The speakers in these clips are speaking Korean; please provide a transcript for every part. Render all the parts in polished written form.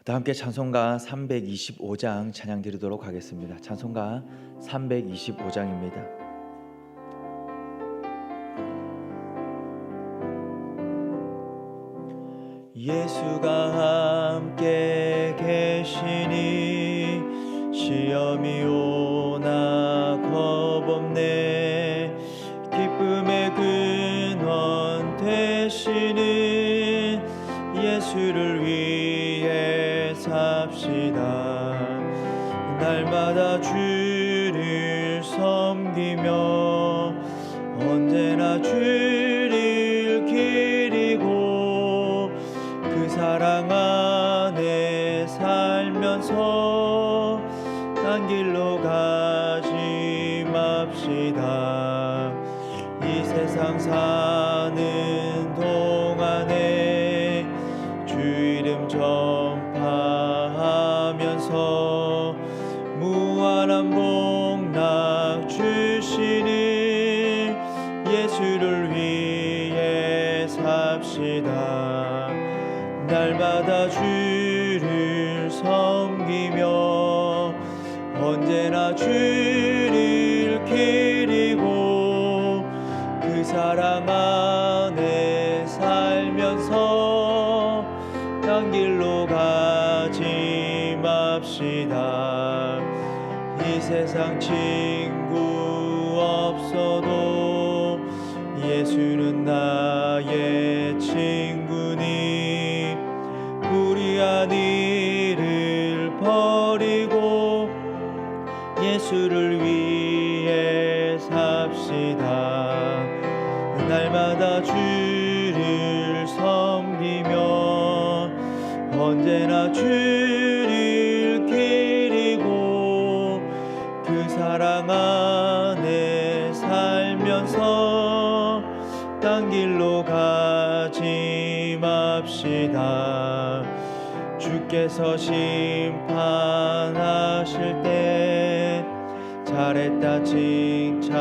다 함께 찬송가 325장 찬양 드리도록 하겠습니다. 찬송가 325장입니다. 예수가 함께 계시니 시험이 오나 겁없네. 기쁨의 근원 되시는 예수를 위해 삽시다. 날마다 주를 섬기며 언제나 주를 기리고 그 사랑 안에 살면서 딴 길로 가지 맙시다. 이 세상 사는 동안에 주 이름 전파하면서 무한한 복락 주시는 예수를 위해 삽시다. 날마다 주를 섬기며 언제나 주를 기리고 그 사랑 안에 살면서 딴 길로 가지 맙시다. 이 세상 친구 없어도 예수는 나의 친구니 불의한 일을 버리고 예수를 위해 삽시다. 날마다 주를 섬기며 언제나 주를 기리고 그 사랑 안에 살면서 딴 길로 가지 맙시다. 주께서 심판하실 때 잘했다 칭찬하리니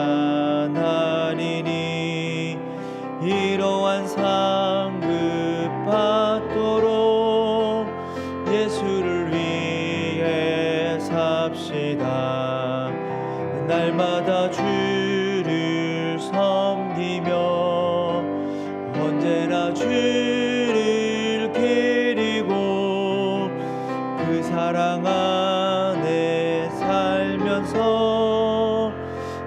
이러한 상급 받도록 예수를 위해 삽시다. 날마다 주를 섬기며 언제나 주를 기리고 그 사랑 안에 살면서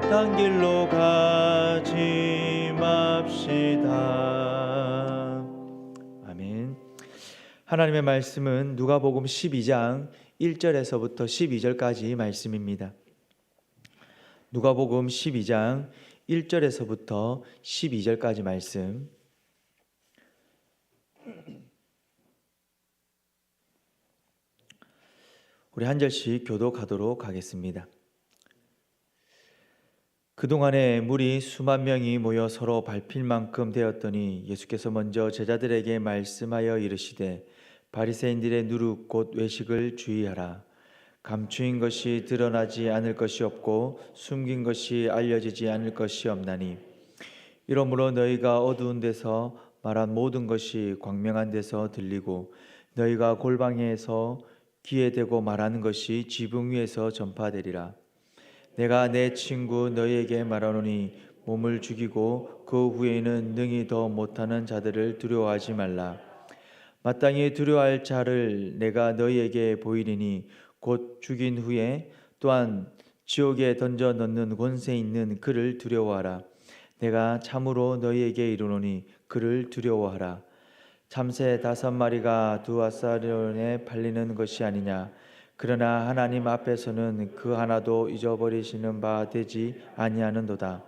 딴 길로 가지 맙시다. 아멘. 하나님의 말씀은 누가복음 12장 1절에서부터 12절까지 말씀입니다. 누가복음 12장 1절에서부터 12절까지 말씀. 우리 한 절씩 교독하도록 하겠습니다. 그동안에 무리 수만 명이 모여 서로 밟힐 만큼 되었더니 예수께서 먼저 제자들에게 말씀하여 이르시되 바리새인들의 누룩 곧 외식을 주의하라. 감추인 것이 드러나지 않을 것이 없고 숨긴 것이 알려지지 않을 것이 없나니 이러므로 너희가 어두운 데서 말한 모든 것이 광명한 데서 들리고 너희가 골방에서 귀에 대고 말하는 것이 지붕 위에서 전파되리라. 내가 내 친구 너희에게 말하노니 몸을 죽이고 그 후에는 능히 더 못하는 자들을 두려워하지 말라. 마땅히 두려워할 자를 내가 너희에게 보이리니 곧 죽인 후에 또한 지옥에 던져 넣는 권세 있는 그를 두려워하라. 내가 참으로 너희에게 이르노니 그를 두려워하라. 참새 5마리가 두 아사리온에 팔리는 것이 아니냐. 그러나 하나님 앞에서는 그 하나도 잊어버리시는 바 되지 아니하는도다.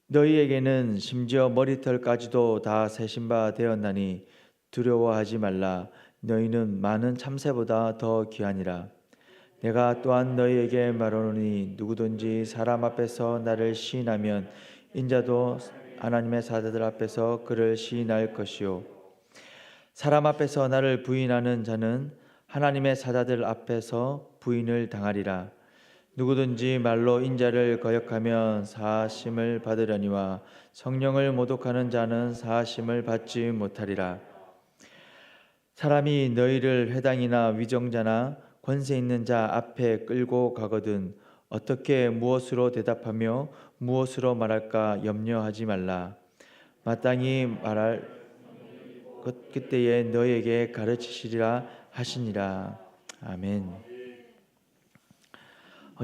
너희에게는 심지어 머리털까지도 다 세신 바 되었나니 두려워하지 말라. 너희는 많은 참새보다 더 귀하니라. 내가 또한 너희에게 말하노니 누구든지 사람 앞에서 나를 시인하면 인자도 하나님의 사자들 앞에서 그를 시인할 것이요 사람 앞에서 나를 부인하는 자는 하나님의 사자들 앞에서 부인을 당하리라. 누구든지 말로 인자를 거역하면 사하심을 받으려니와 성령을 모독하는 자는 사하심을 받지 못하리라. 사람이 너희를 회당이나 위정자나 권세 있는 자 앞에 끌고 가거든 어떻게 무엇으로 대답하며 무엇으로 말할까 염려하지 말라. 마땅히 말할 그때에 너희에게 가르치시리라 하시니라. 아멘.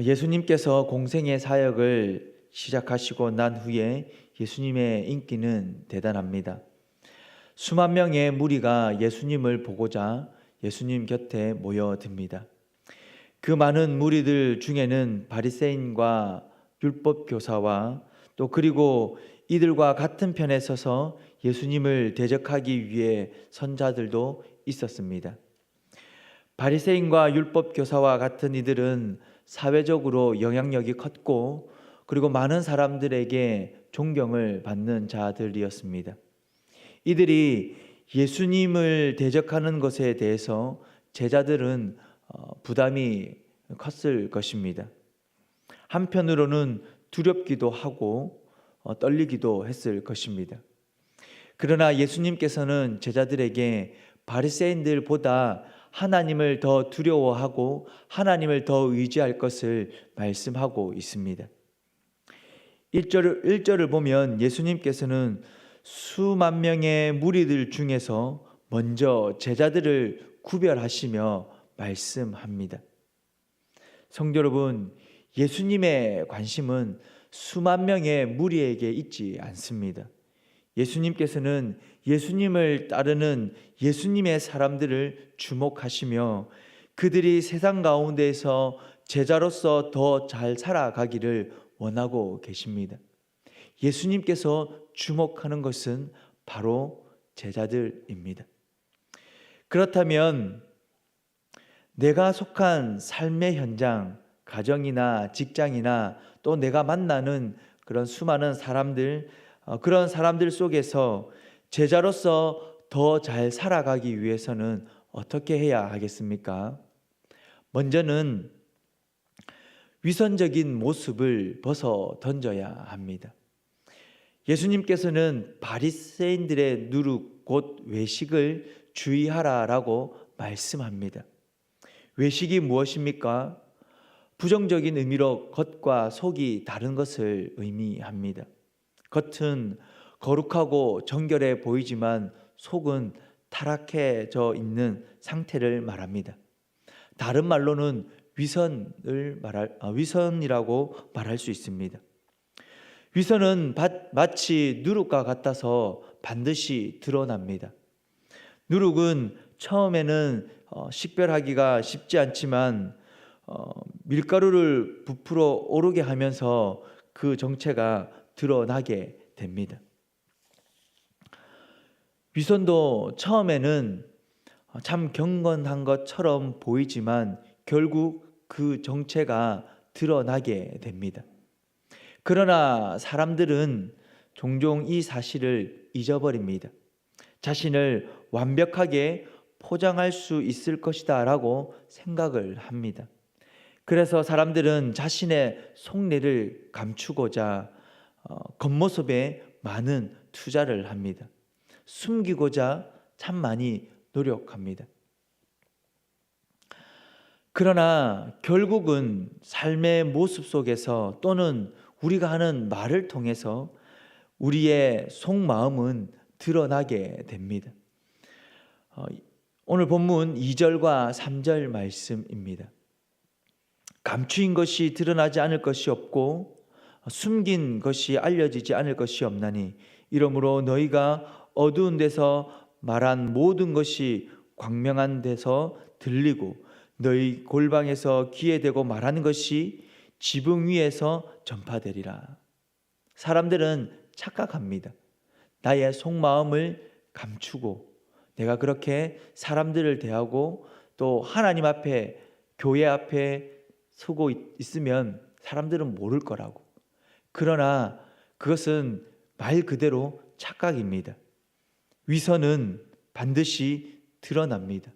예수님께서 공생의 사역을 시작하시고 난 후에 예수님의 인기는 대단합니다. 수만 명의 무리가 예수님을 보고자 예수님 곁에 모여듭니다. 그 많은 무리들 중에는 바리새인과 율법 교사와 또 그리고 이들과 같은 편에 서서 예수님을 대적하기 위해 선자들도 있었습니다. 바리새인과 율법 교사와 같은 이들은 사회적으로 영향력이 컸고 그리고 많은 사람들에게 존경을 받는 자들이었습니다. 이들이 예수님을 대적하는 것에 대해서 제자들은 부담이 컸을 것입니다. 한편으로는 두렵기도 하고 떨리기도 했을 것입니다. 그러나 예수님께서는 제자들에게 바리새인들보다 하나님을 더 두려워하고 하나님을 더 의지할 것을 말씀하고 있습니다. 1절을 보면 예수님께서는 수만 명의 무리들 중에서 먼저 제자들을 구별하시며 말씀합니다. 성도 여러분, 예수님의 관심은 수만 명의 무리에게 있지 않습니다. 예수님께서는 예수님을 따르는 예수님의 사람들을 주목하시며 그들이 세상 가운데에서 제자로서 더 잘 살아가기를 원하고 계십니다. 예수님께서 주목하는 것은 바로 제자들입니다. 그렇다면 내가 속한 삶의 현장, 가정이나 직장이나 또 내가 만나는 그런 수많은 사람들, 그런 사람들 속에서 제자로서 더 잘 살아가기 위해서는 어떻게 해야 하겠습니까? 먼저는 위선적인 모습을 벗어 던져야 합니다. 예수님께서는 바리새인들의 누룩 곧 외식을 주의하라라고 말씀합니다. 외식이 무엇입니까? 부정적인 의미로 겉과 속이 다른 것을 의미합니다. 겉은 거룩하고 정결해 보이지만 속은 타락해져 있는 상태를 말합니다. 다른 말로는 위선이라고 말할 수 있습니다. 위선은 마치 누룩과 같아서 반드시 드러납니다. 누룩은 처음에는 식별하기가 쉽지 않지만 밀가루를 부풀어 오르게 하면서 그 정체가 드러나게 됩니다. 위선도 처음에는 참 경건한 것처럼 보이지만 결국 그 정체가 드러나게 됩니다. 그러나 사람들은 종종 이 사실을 잊어버립니다. 자신을 완벽하게 포장할 수 있을 것이다 라고 생각을 합니다. 그래서 사람들은 자신의 속내를 감추고자 겉모습에 많은 투자를 합니다. 숨기고자 참 많이 노력합니다. 그러나 결국은 삶의 모습 속에서 또는 우리가 하는 말을 통해서 우리의 속마음은 드러나게 됩니다. 오늘 본문 2절과 3절 말씀입니다. 감추인 것이 드러나지 않을 것이 없고 숨긴 것이 알려지지 않을 것이 없나니 이러므로 너희가 어두운 데서 말한 모든 것이 광명한 데서 들리고 너희 골방에서 귀에 대고 말하는 것이 지붕 위에서 전파되리라. 사람들은 착각합니다. 나의 속마음을 감추고 내가 그렇게 사람들을 대하고 또 하나님 앞에 교회 앞에 서고 있으면 사람들은 모를 거라고. 그러나 그것은 말 그대로 착각입니다. 위선은 반드시 드러납니다.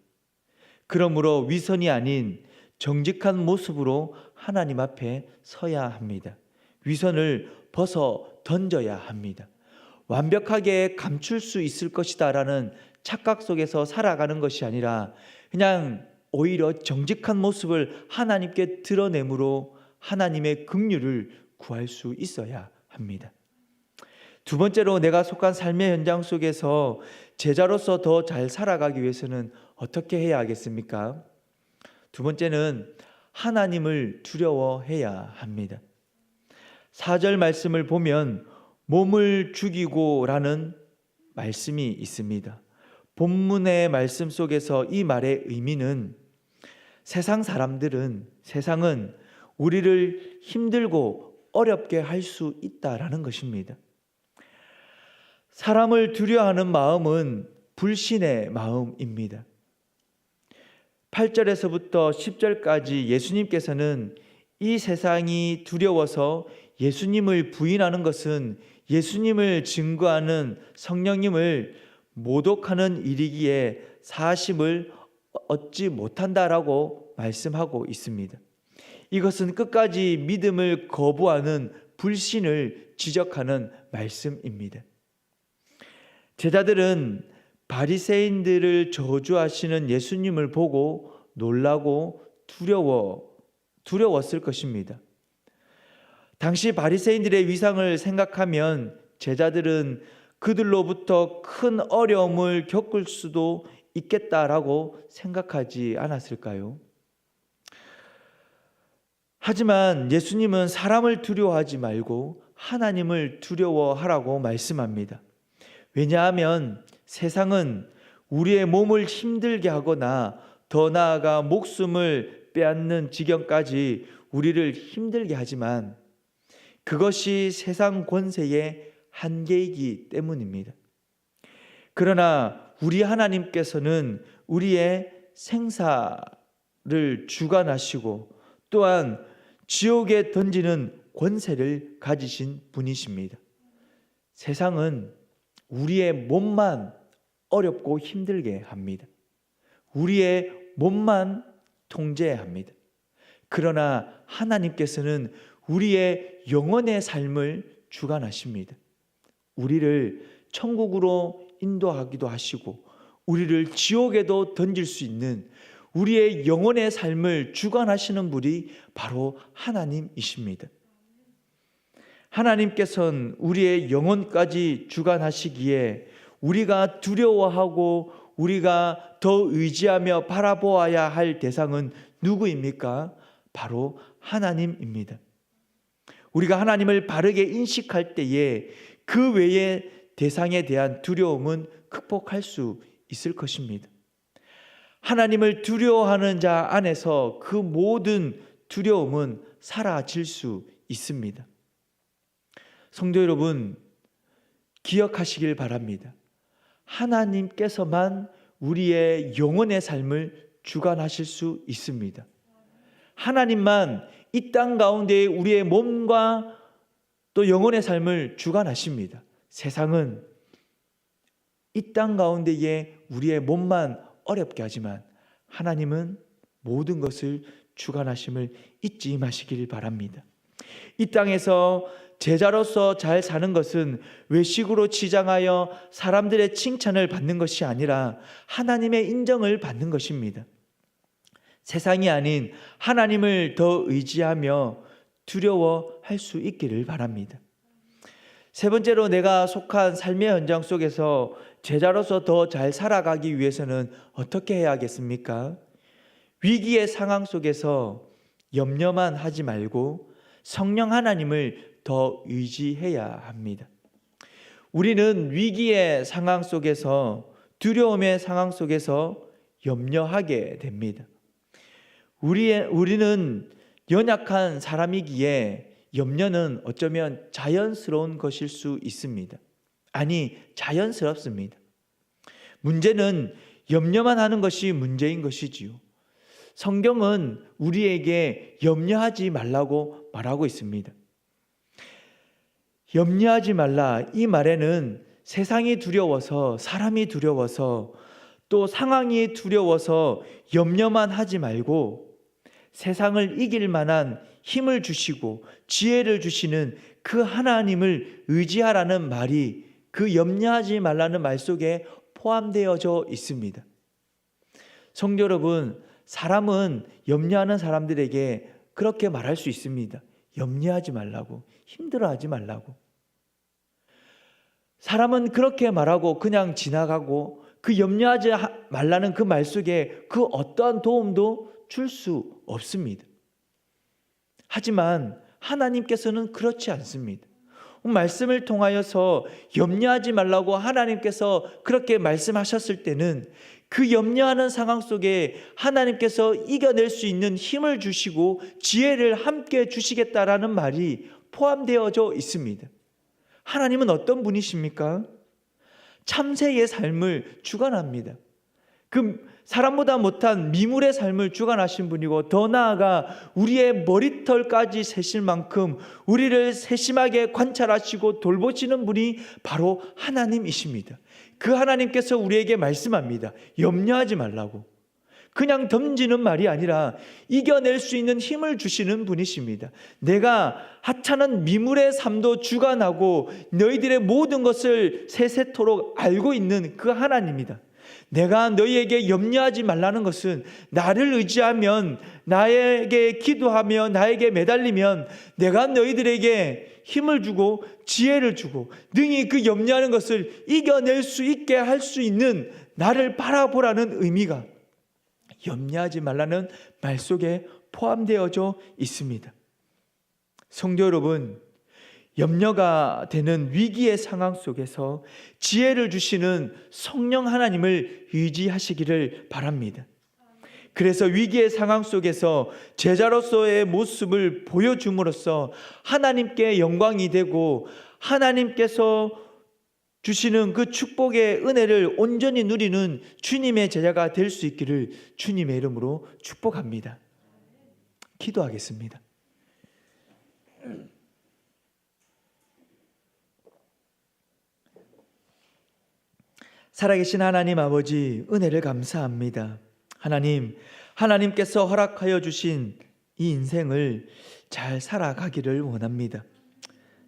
그러므로 위선이 아닌 정직한 모습으로 하나님 앞에 서야 합니다. 위선을 벗어 던져야 합니다. 완벽하게 감출 수 있을 것이다 라는 착각 속에서 살아가는 것이 아니라 그냥 오히려 정직한 모습을 하나님께 드러내므로 하나님의 긍휼을 구할 수 있어야 합니다. 두 번째로 내가 속한 삶의 현장 속에서 제자로서 더 잘 살아가기 위해서는 어떻게 해야 하겠습니까? 두 번째는 하나님을 두려워해야 합니다. 4절 말씀을 보면 몸을 죽이고라는 말씀이 있습니다. 본문의 말씀 속에서 이 말의 의미는 세상은 우리를 힘들고 어렵게 할 수 있다라는 것입니다. 사람을 두려워하는 마음은 불신의 마음입니다. 8절에서부터 10절까지 예수님께서는 이 세상이 두려워서 예수님을 부인하는 것은 예수님을 증거하는 성령님을 모독하는 일이기에 사심을 얻지 못한다라고 말씀하고 있습니다. 이것은 끝까지 믿음을 거부하는 불신을 지적하는 말씀입니다. 제자들은 바리새인들을 저주하시는 예수님을 보고 놀라고 두려웠을 것입니다. 당시 바리새인들의 위상을 생각하면 제자들은 그들로부터 큰 어려움을 겪을 수도 있겠다라고 생각하지 않았을까요? 하지만 예수님은 사람을 두려워하지 말고 하나님을 두려워하라고 말씀합니다. 왜냐하면 세상은 우리의 몸을 힘들게 하거나 더 나아가 목숨을 빼앗는 지경까지 우리를 힘들게 하지만 그것이 세상 권세의 한계이기 때문입니다. 그러나 우리 하나님께서는 우리의 생사를 주관하시고 또한 지옥에 던지는 권세를 가지신 분이십니다. 세상은 우리의 몸만 어렵고 힘들게 합니다. 우리의 몸만 통제합니다. 그러나 하나님께서는 우리의 영혼의 삶을 주관하십니다. 우리를 천국으로 인도하기도 하시고 우리를 지옥에도 던질 수 있는 우리의 영혼의 삶을 주관하시는 분이 바로 하나님이십니다. 하나님께서는 우리의 영혼까지 주관하시기에 우리가 두려워하고 우리가 더 의지하며 바라보아야 할 대상은 누구입니까? 바로 하나님입니다. 우리가 하나님을 바르게 인식할 때에 그 외의 대상에 대한 두려움은 극복할 수 있을 것입니다. 하나님을 두려워하는 자 안에서 그 모든 두려움은 사라질 수 있습니다. 성도 여러분, 기억하시길 바랍니다. 하나님께서만 우리의 영혼의 삶을 주관하실 수 있습니다. 하나님만 이 땅 가운데 우리의 몸과 또 영혼의 삶을 주관하십니다. 세상은 이 땅 가운데에 우리의 몸만 어렵게 하지만 하나님은 모든 것을 주관하심을 잊지 마시길 바랍니다. 이 땅에서 제자로서 잘 사는 것은 외식으로 치장하여 사람들의 칭찬을 받는 것이 아니라 하나님의 인정을 받는 것입니다. 세상이 아닌 하나님을 더 의지하며 두려워할 수 있기를 바랍니다. 세 번째로 내가 속한 삶의 현장 속에서 제자로서 더 잘 살아가기 위해서는 어떻게 해야 하겠습니까? 위기의 상황 속에서 염려만 하지 말고 성령 하나님을 더 의지해야 합니다. 우리는 위기의 상황 속에서 두려움의 상황 속에서 염려하게 됩니다. 우리는 연약한 사람이기에 염려는 어쩌면 자연스러운 것일 수 있습니다. 아니, 자연스럽습니다. 문제는 염려만 하는 것이 문제인 것이지요. 성경은 우리에게 염려하지 말라고 말하고 있습니다. 염려하지 말라, 이 말에는 세상이 두려워서, 사람이 두려워서, 또 상황이 두려워서 염려만 하지 말고 세상을 이길 만한 힘을 주시고 지혜를 주시는 그 하나님을 의지하라는 말이 그 염려하지 말라는 말 속에 포함되어져 있습니다. 성도 여러분, 사람은 염려하는 사람들에게 그렇게 말할 수 있습니다. 염려하지 말라고, 힘들어하지 말라고. 사람은 그렇게 말하고 그냥 지나가고 그 염려하지 말라는 그 말 속에 그 어떠한 도움도 줄 수 없습니다. 하지만 하나님께서는 그렇지 않습니다. 말씀을 통하여서 염려하지 말라고 하나님께서 그렇게 말씀하셨을 때는 그 염려하는 상황 속에 하나님께서 이겨낼 수 있는 힘을 주시고 지혜를 함께 주시겠다라는 말이 포함되어져 있습니다. 하나님은 어떤 분이십니까? 참새의 삶을 주관합니다. 그 사람보다 못한 미물의 삶을 주관하신 분이고, 더 나아가 우리의 머리털까지 세실 만큼 우리를 세심하게 관찰하시고 돌보시는 분이 바로 하나님이십니다. 그 하나님께서 우리에게 말씀합니다. 염려하지 말라고. 그냥 던지는 말이 아니라 이겨낼 수 있는 힘을 주시는 분이십니다. 내가 하찮은 미물의 삶도 주관하고 너희들의 모든 것을 세세토록 알고 있는 그 하나님이다. 내가 너희에게 염려하지 말라는 것은 나를 의지하면, 나에게 기도하며 나에게 매달리면 내가 너희들에게 힘을 주고 지혜를 주고 능히 그 염려하는 것을 이겨낼 수 있게 할 수 있는 나를 바라보라는 의미가 염려하지 말라는 말 속에 포함되어져 있습니다. 성도 여러분, 염려가 되는 위기의 상황 속에서 지혜를 주시는 성령 하나님을 의지하시기를 바랍니다. 그래서 위기의 상황 속에서 제자로서의 모습을 보여줌으로써 하나님께 영광이 되고 하나님께서 주시는 그 축복의 은혜를 온전히 누리는 주님의 제자가 될 수 있기를 주님의 이름으로 축복합니다. 기도하겠습니다. 살아계신 하나님 아버지, 은혜를 감사합니다. 하나님께서 허락하여 주신 이 인생을 잘 살아가기를 원합니다.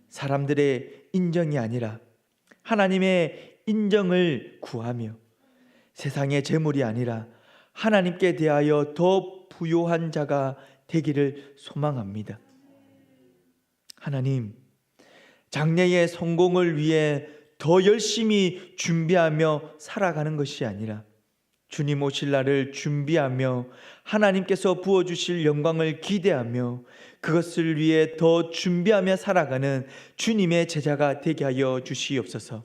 사람들의 인정이 아니라 하나님의 인정을 구하며, 세상의 재물이 아니라 하나님께 대하여 더 부요한 자가 되기를 소망합니다. 하나님, 장래의 성공을 위해 더 열심히 준비하며 살아가는 것이 아니라 주님 오실 날을 준비하며 하나님께서 부어주실 영광을 기대하며 그것을 위해 더 준비하며 살아가는 주님의 제자가 되게 하여 주시옵소서.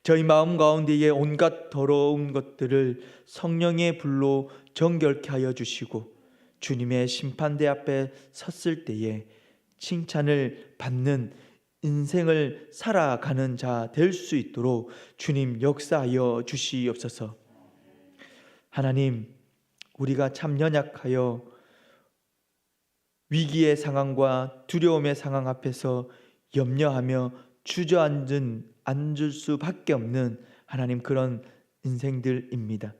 저희 마음 가운데에 온갖 더러운 것들을 성령의 불로 정결케 하여 주시고 주님의 심판대 앞에 섰을 때에 칭찬을 받는 인생을 살아가는 자 될 수 있도록 주님 역사하여 주시옵소서. 하나님, 우리가 참 연약하여 위기의 상황과 두려움의 상황 앞에서 염려하며 주저앉을 수밖에 없는 하나님, 그런 인생들입니다.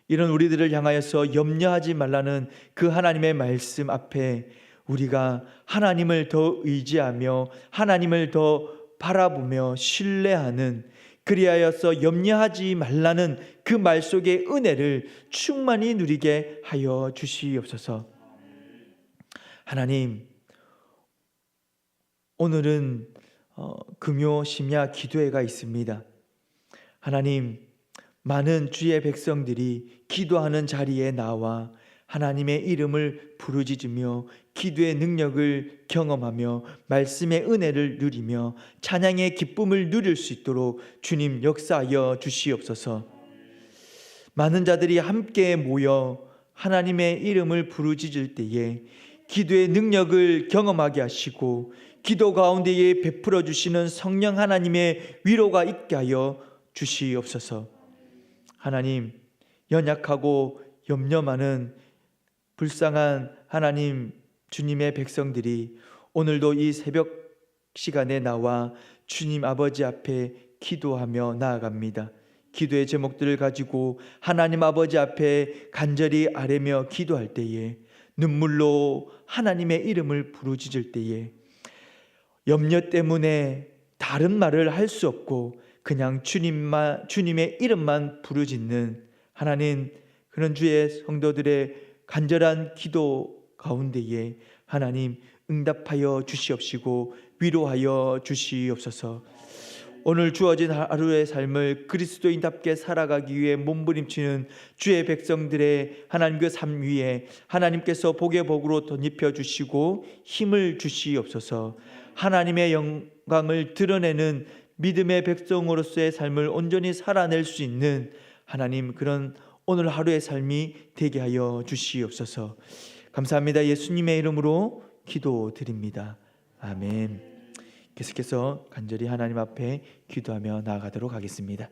이런 우리들을 향하여서 염려하지 말라는 그 하나님의 말씀 앞에 우리가 하나님을 더 의지하며 하나님을 더 바라보며 신뢰하는, 그리하여서 염려하지 말라는 그 말 속의 은혜를 충만히 누리게 하여 주시옵소서. 하나님, 오늘은 금요 심야 기도회가 있습니다. 하나님, 많은 주의 백성들이 기도하는 자리에 나와 하나님의 이름을 부르짖으며 기도의 능력을 경험하며 말씀의 은혜를 누리며 찬양의 기쁨을 누릴 수 있도록 주님 역사하여 주시옵소서. 많은 자들이 함께 모여 하나님의 이름을 부르짖을 때에 기도의 능력을 경험하게 하시고 기도 가운데에 베풀어 주시는 성령 하나님의 위로가 있게 하여 주시옵소서. 하나님, 연약하고 염려 많은 불쌍한 하나님 주님의 백성들이 오늘도 이 새벽 시간에 나와 주님 아버지 앞에 기도하며 나아갑니다. 기도의 제목들을 가지고 하나님 아버지 앞에 간절히 아뢰며 기도할 때에, 눈물로 하나님의 이름을 부르짖을 때에 염려 때문에 다른 말을 할 수 없고 그냥 주님의 이름만 부르짖는 하나님, 그런 주의 성도들의 간절한 기도 가운데에 하나님 응답하여 주시옵시고 위로하여 주시옵소서. 오늘 주어진 하루의 삶을 그리스도인답게 살아가기 위해 몸부림치는 주의 백성들의 하나님 그 삶 위에 하나님께서 복의 복으로 덧입혀 주시고 힘을 주시옵소서. 하나님의 영광을 드러내는 믿음의 백성으로서의 삶을 온전히 살아낼 수 있는 하나님, 그런 오늘 하루의 삶이 되게 하여 주시옵소서. 감사합니다. 예수님의 이름으로 기도드립니다. 아멘. 계속해서 간절히 하나님 앞에 기도하며 나아가도록 하겠습니다.